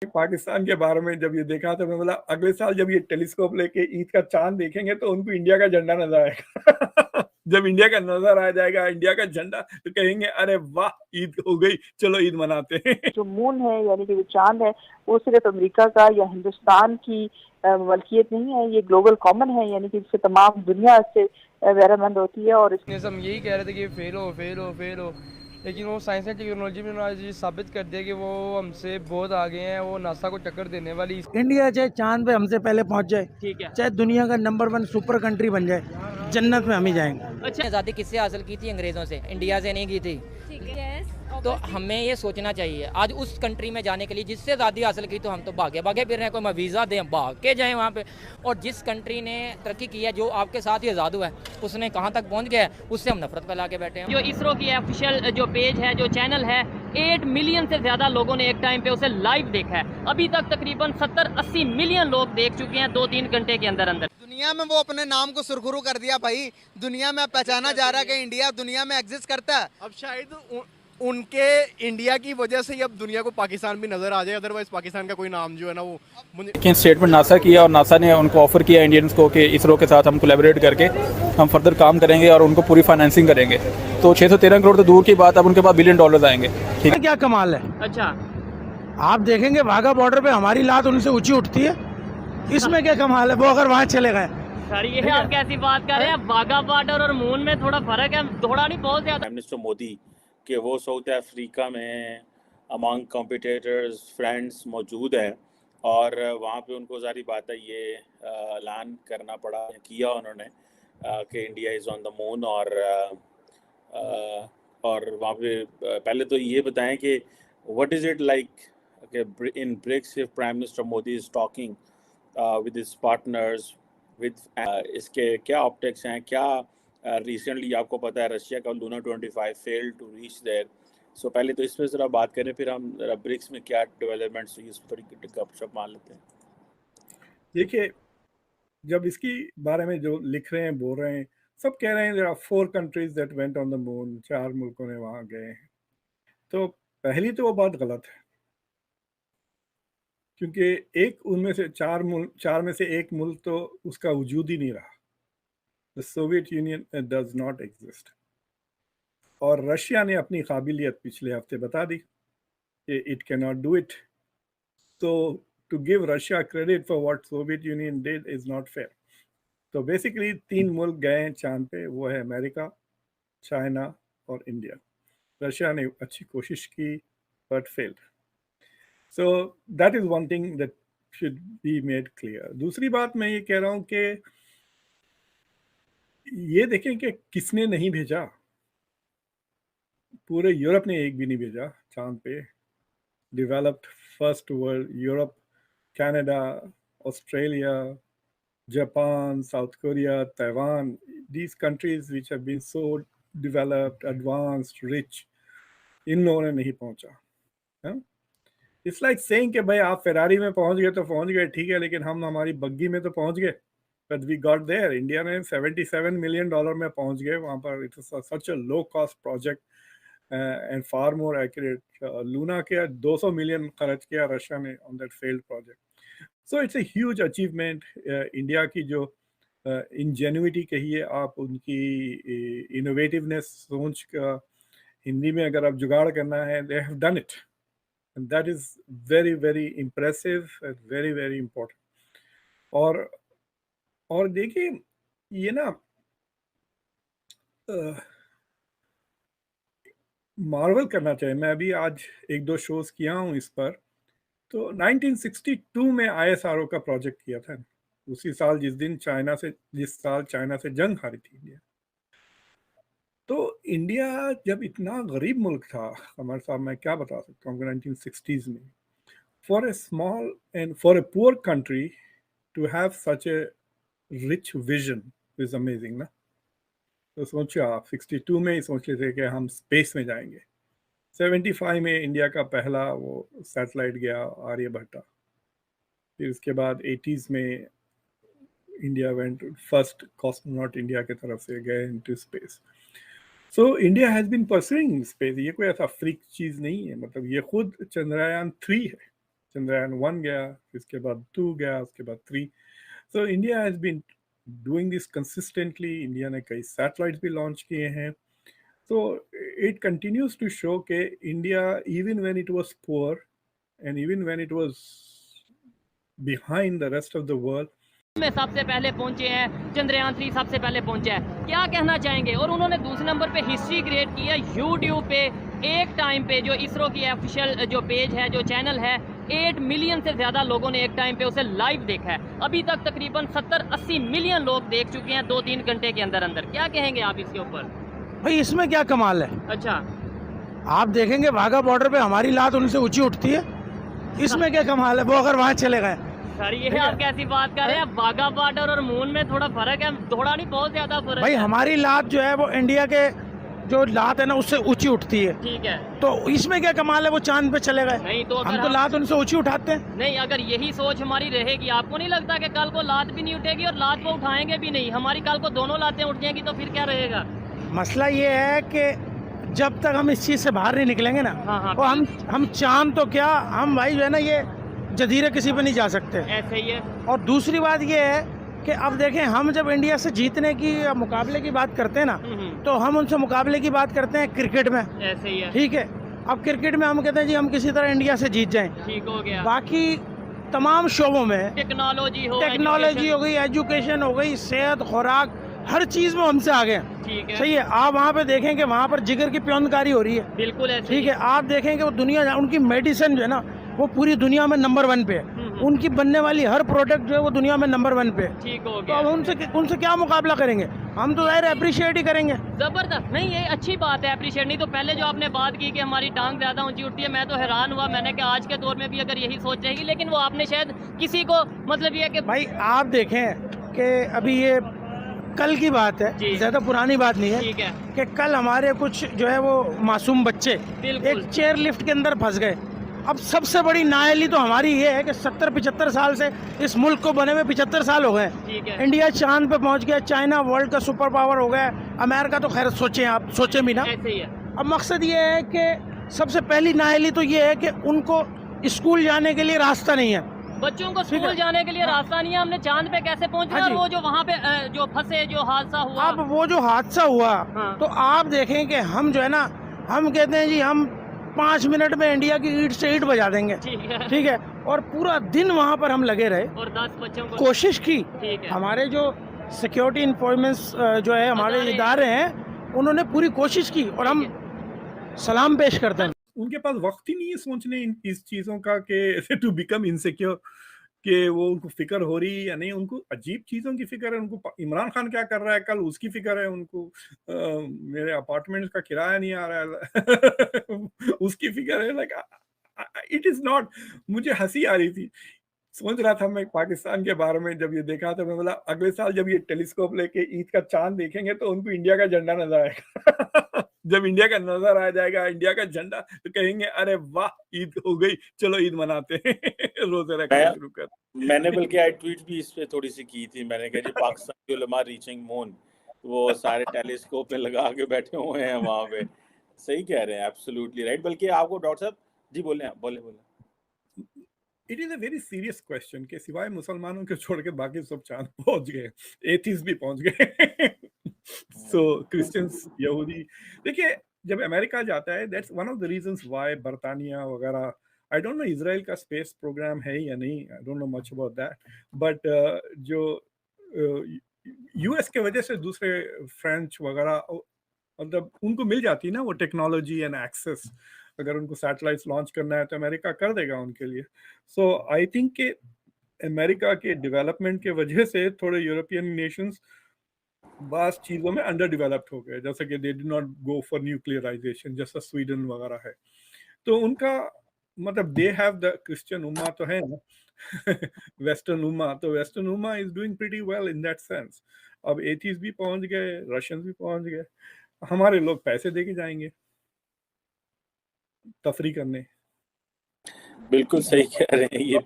पाकिस्तान के बारे में जब ये देखा तो मैं बोला अगले साल जब ये टेलीस्कोप लेके ईद का चांद देखेंगे तो उनको इंडिया का झंडा नजर आएगा। जब इंडिया का नजर आ जाएगा इंडिया का झंडा तो कहेंगे अरे वाह ईद हो गई, चलो ईद मनाते हैं। जो मून है यानी कि जो चांद है वो सिर्फ अमेरिका का या हिंदुस्तान की मलकियत नहीं है, ये ग्लोबल कॉमन है, यानी कि इससे तमाम दुनिया से बहरामंद होती है। और हम यही कह रहे थे कि फेल हो, लेकिन वो साइंस एंड टेक्नोलॉजी में आज ये साबित कर दिया कि वो हमसे बहुत आगे हैं, वो नासा को टक्कर देने वाली। इंडिया चाहे चांद पे हमसे पहले पहुंच जाए, ठीक है, चाहे दुनिया का नंबर 1 सुपर कंट्री बन जाए, जन्नत में हम ही जाएंगे। अच्छा, आज़ादी किससे हासिल की थी? अंग्रेज़ों से, इंडिया से नहीं की थी। तो हमें ये सोचना चाहिए आज उस कंट्री में जाने के लिए जिससे आज़ादी हासिल की, तो हम तो भागे भागे फिर रहे हैं, कोई वीज़ा दें भाग के जाएं वहाँ पे। और जिस कंट्री ने तरक्की की है, जो आपके साथ ही आज़ाद हुआ है, उसने कहाँ तक पहुँच गया है, उससे हम नफरत फैला के बैठे हैं। जो इसरो की ऑफिशियल जो पेज है, जो चैनल है, 8 मिलियन से ज़्यादा लोगों ने एक टाइम पे उसे लाइव देखा है। अभी तक तकरीबन 70-80 मिलियन लोग देख चुके हैं 2-3 घंटे के अंदर अंदर। दुनिया में वो अपने नाम को सुरखरू कर दिया भाई, दुनिया में पहचाना जा रहा है कि इंडिया दुनिया में एग्जिस्ट करता है। अब शायद उनके इंडिया की वजह से ही अब दुनिया को पाकिस्तान भी नजर आ जाए, अदरवाइज पाकिस्तान का कोई नाम जो है ना वो लेकिन स्टेटमेंट नासा किया और नासा ने उनको ऑफर किया इंडियंस को कि इसरो के साथ हम कोलैबोरेट करके हम फर्दर काम करेंगे और उनको पूरी फाइनेंसिंग करेंगे। तो 613 करोड़ तो दूर की बात, अब उनके पास $1 बिलियन आएंगे। ठीक है, क्या कमाल है। अच्छा, आप देखेंगे वाघा बॉर्डर पे हमारी लात उनसे ऊंची उठती है, इसमें क्या कमाल है। वो अगर वहाँ चले गए। सर ये आप कैसी बात कर रहे हैं? वाघा बॉर्डर और मून में थोड़ा फर्क है, थोड़ा नहीं बहुत ज्यादा। प्राइम मिनिस्टर मोदी कि वो साउथ अफ्रीका में अमंग कॉम्पिटिटर्स फ्रेंड्स मौजूद है और वहाँ पे उनको सारी बात है ये ऐलान करना पड़ा, किया उन्होंने कि India is on the moon. और वहाँ पे पहले तो ये बताएं कि what is it like in BRICS if prime minister Modi is talking with his partners with इसके क्या ऑप्टिक्स हैं, क्या रिसेंटली आपको पता है रशिया का Luna 25 failed to reach there. So पहले तो इस पर ज़रा बात करें, फिर हम ज़रा ब्रिक्स में क्या डेवलपमेंट्स हुई इस पर थोड़ी गपशप मान लेते हैं। देखिए, जब इसकी बारे में जो लिख रहे हैं बोल रहे हैं, सब कह रहे हैं there are 4 countries that went on the moon, 4 मुल्कों ने वहाँ गए हैं। तो पहली तो वो बात गलत है, क्योंकि एक उनमें से 4 में से एक मुल्क तो उसका वजूद ही नहीं रहा। The Soviet Union does not exist. और रशिया ने अपनी काबिलियत पिछले हफ्ते बता दी कि it can not do it. तो to give Russia credit for what Soviet Union did is not fair. तो बेसिकली 3 मुल्क गए हैं चांद पे, वो है अमेरिका, चाइना और इंडिया। रशिया ने अच्छी कोशिश की but failed. So that is one thing that should be made clear. दूसरी बात मैं ये कह रहा हूँ कि ये देखें कि किसने नहीं भेजा। पूरे यूरोप ने एक भी नहीं भेजा चांद पे। Developed first world, Europe, Canada, Australia, Japan, South Korea, Taiwan, these countries which have been so developed, advanced, rich, इन लोगों ने नहीं पहुंचा। इट्स लाइक सेइंग कि भाई आप फेरारी में पहुंच गए तो पहुंच गए, ठीक है, लेकिन हम हमारी बग्गी में तो पहुंच गए। But we got there. India ने $77 मिलियन में पहुंच गए वहां पर। It's such a low cost project and far more accurate. Luna के 200 मिलियन खर्च किया रशिया ने on that failed project. So it's a huge achievement. India की जो इंजेन्युइटी कहिए आप, उनकी इनोवेटिवनेस, सोच का हिंदी में अगर आप जुगाड़ करना है, they have done it and that is very very impressive and very very important. और देखिए ये ना मार्वल करना चाहिए। मैं अभी आज 1-2 शोज किया हूँ इस पर। तो 1962 में ISRO का प्रोजेक्ट किया था, उसी साल जिस साल चाइना से जंग हारी थी इंडिया। तो इंडिया जब इतना गरीब मुल्क था, हमारे साहब, मैं क्या बता सकता हूँ, 1960s में, for a small and for a poor country to have such a rich vision is amazing ना। तो सोचिए आप 62 में ही सोच लेते कि हम स्पेस में जाएंगे। 75 में इंडिया का पहला वो सैटेलाइट गया, आर्यभट्टा। फिर उसके बाद 80s में India went, first cosmonaut India की तरफ से गए into space. So India has been pursuing space. ये कोई ऐसा फ्रीक चीज नहीं है, मतलब ये खुद चंद्रयान 3 है। Chandrayaan-1 गया, इसके बाद 2 गया, उसके बाद 3. So India has been doing this consistently. India ने कई सैटेलाइट्स भी लॉन्च किए हैं. So it continues to show कि India, even when it was poor and even when it was behind the rest of the world, में सबसे पहले पहुंचे हैं, चंद्रयान 3 सबसे पहले पहुंचा है, क्या कहना चाहेंगे? और उन्होंने दूसरे नंबर पे हिस्ट्री क्रिएट की है यूट्यूब पे. एक टाइम पे जो इसरो की ऑफिशियल जो पेज है, जो चैनल है, 8 मिलियन से ज़्यादा लोगों ने एक टाइम पे उसे लाइव देखा है. अभी तक तकरीबन 70-80 मिलियन लोग देख चुके हैं 2-3 घंटे के अंदर अंदर. क्या कहेंगे आप इसके ऊपर? भाई इसमें क्या कमाल है? अच्छा, आप देखेंगे वाघा बॉर्डर पे हमारी लात उनसे ऊंची उठती है. इसमें क्या कमाल है? वो अगर वहाँ चले गए. सर ये आप कैसी बात कर रहे हैं? वाघा बॉर्डर और मून में थोड़ा फर्क है, थोड़ा नहीं बहुत ज्यादा फर्क भाई है. हमारी लात जो है वो इंडिया के जो लात है ना उससे ऊंची उठती है. ठीक है, तो इसमें क्या कमाल है? वो चांद पे चले गए. नहीं तो हम अगर तो लात उनसे ऊंची उठाते हैं. नहीं, अगर यही सोच हमारी रहेगी, आपको नहीं लगता कि कल को लात भी नहीं उठेगी और लात को उठाएंगे भी नहीं, हमारी कल को दोनों लातें उठ जाएंगी, तो फिर क्या रहेगा? मसला ये है कि जब तक हम इस चीज़ से बाहर नहीं निकलेंगे ना, हाँ, और हम चांद तो क्या, हम भाई जो है ना ये जजीरे किसी पे नहीं जा सकते. ऐसे ही है. और दूसरी बात ये है कि अब देखें, हम जब इंडिया से जीतने की या मुकाबले की बात करते हैं ना, तो हम उनसे मुकाबले की बात करते हैं क्रिकेट में. ऐसे ही है. ठीक है, अब क्रिकेट में हम कहते हैं जी हम किसी तरह इंडिया से जीत जाएं. ठीक हो गया. बाकी तमाम शोबों में टेक्नोलॉजी हो गई, एजुकेशन हो गई, सेहत, खुराक, हर चीज़ में हमसे आगे हैं. ठीक है, सही है. आप वहाँ पे देखेंगे वहाँ पर जिगर की प्योनकारी हो रही है. बिल्कुल ऐसे ठीक ही है. आप देखेंगे वो दुनिया, उनकी मेडिसिन जो है ना वो पूरी दुनिया में नंबर 1 पे है. उनकी बनने वाली हर प्रोडक्ट जो है वो दुनिया में नंबर 1 पे है. ठीक हो तो गया. अब उनसे क्या मुकाबला करेंगे? हम तो ज़ाहिर अप्रिशिएट ही करेंगे. जबरदस्त. नहीं, ये अच्छी बात है अप्रिशिएट. नहीं तो पहले जो आपने बात की कि हमारी टांग ज्यादा ऊंची उठती है, मैं तो हैरान हुआ. मैंने कहा आज के दौर में भी अगर यही सोच रहेगी, लेकिन वो आपने शायद किसी को मतलब ये कि भाई आप देखें कि अभी ये कल की बात है, ज़्यादा पुरानी बात नहीं है. ठीक है कि कल हमारे कुछ जो है वो मासूम बच्चे बिल्कुल एक चेयर लिफ्ट के अंदर फंस गए. अब सबसे बड़ी नाअहली तो हमारी ये है कि 70-75 साल से इस मुल्क को बने हुए 75 साल हो गए. ठीक है. इंडिया चांद पे पहुंच गया, चाइना वर्ल्ड का सुपर पावर हो गया, अमेरिका तो खैर सोचें, आप सोचें भी ना. ऐसे ही है. अब मकसद ये है कि सबसे पहली नाअहली तो ये है कि उनको स्कूल जाने के लिए रास्ता नहीं है. बच्चों को स्कूल जाने के लिए रास्ता नहीं है. हमने चांद पे कैसे पहुंचना? और वो जो वहाँ पे जो फंसे, जो हादसा हुआ. अब वो जो हादसा हुआ, तो आप देखें कि हम जो है ना, हम कहते हैं जी हम 5 मिनट में इंडिया की ईंट से ईंट बजा देंगे. ठीक है. और पूरा दिन वहाँ पर हम लगे रहे और 10 बच्चों को कोशिश की. ठीक है. हमारे जो सिक्योरिटी इंफॉर्मेंस जो है हमारे इदारे हैं, उन्होंने पूरी कोशिश की और हम सलाम पेश करते हैं. उनके पास वक्त ही नहीं है सोचने इस चीज़ों का कि टू बिकम इनसिक्योर, कि वो उनको फिक्र हो रही है या नहीं. उनको अजीब चीज़ों की फिक्र है. उनको इमरान खान क्या कर रहा है कल, उसकी फिक्र है उनको. मेरे अपार्टमेंट का किराया नहीं आ रहा है उसकी फिक्र है. Like it is not. मुझे हंसी आ रही थी. सोच रहा था मैं पाकिस्तान के बारे में, जब ये देखा तो मैं बोला अगले साल जब ये टेलीस्कोप लेके ईद का चांद देखेंगे तो उनको इंडिया का झंडा नजर आएगा. जब इंडिया का नजर आ जाएगा, इंडिया का झंडा, तो कहेंगे अरे वाह ईद हो गई, चलो ईद मनाते हैं. रोजे रखना शुरू कर. मैंने बल्कि आई ट्वीट भी इस पे थोड़ी सी की थी. मैंने कहा जी पाकिस्तान के उलमा रीचिंग मून, वो सारे टेलीस्कोप पे लगा के बैठे हुए हैं वहाँ पे. सही कह रहे हैं, एब्सोल्युटली राइट. बल्कि आपको डॉक्टर साहब जी बोले. It is a very serious question कि सिवाय मुसलमानों के छोड़ के बाकी सब चांद पहुंच गए. एथीस्ट भी पहुंच गए. सो क्रिश्चियंस, यहूदी. देखिए जब अमेरिका जाता है, that's one of the reasons why बरतानिया वगैरह, आई डोंट नो इजराइल का स्पेस प्रोग्राम है या नहीं, I don't know much about that, but जो यूएस के वजह से दूसरे फ्रेंच वगैरह मतलब उनको मिल जाती है ना वो टेक्नोलॉजी एंड एक्सेस. अगर उनको सैटेलाइट्स लॉन्च करना है तो अमेरिका कर देगा उनके लिए. सो आई थिंक कि अमेरिका के डेवलपमेंट के वजह से थोड़े यूरोपियन नेशंस बास चीज़ों में अंडर डेवलप्ड हो गए, जैसे कि they did not go for nuclearization, जैसा स्वीडन वगैरह है. तो उनका मतलब दे हैव द क्रिश्चियन उम्मा तो है ना वेस्टर्न उम्मा, तो western Umma is doing pretty well in that sense. अब एथीस्ट भी पहुंच गए, रशियंस भी पहुंच गए. हमारे लोग पैसे दे के जाएंगे तफरी करने. बिल्कुल सही कह रहे हैं ये.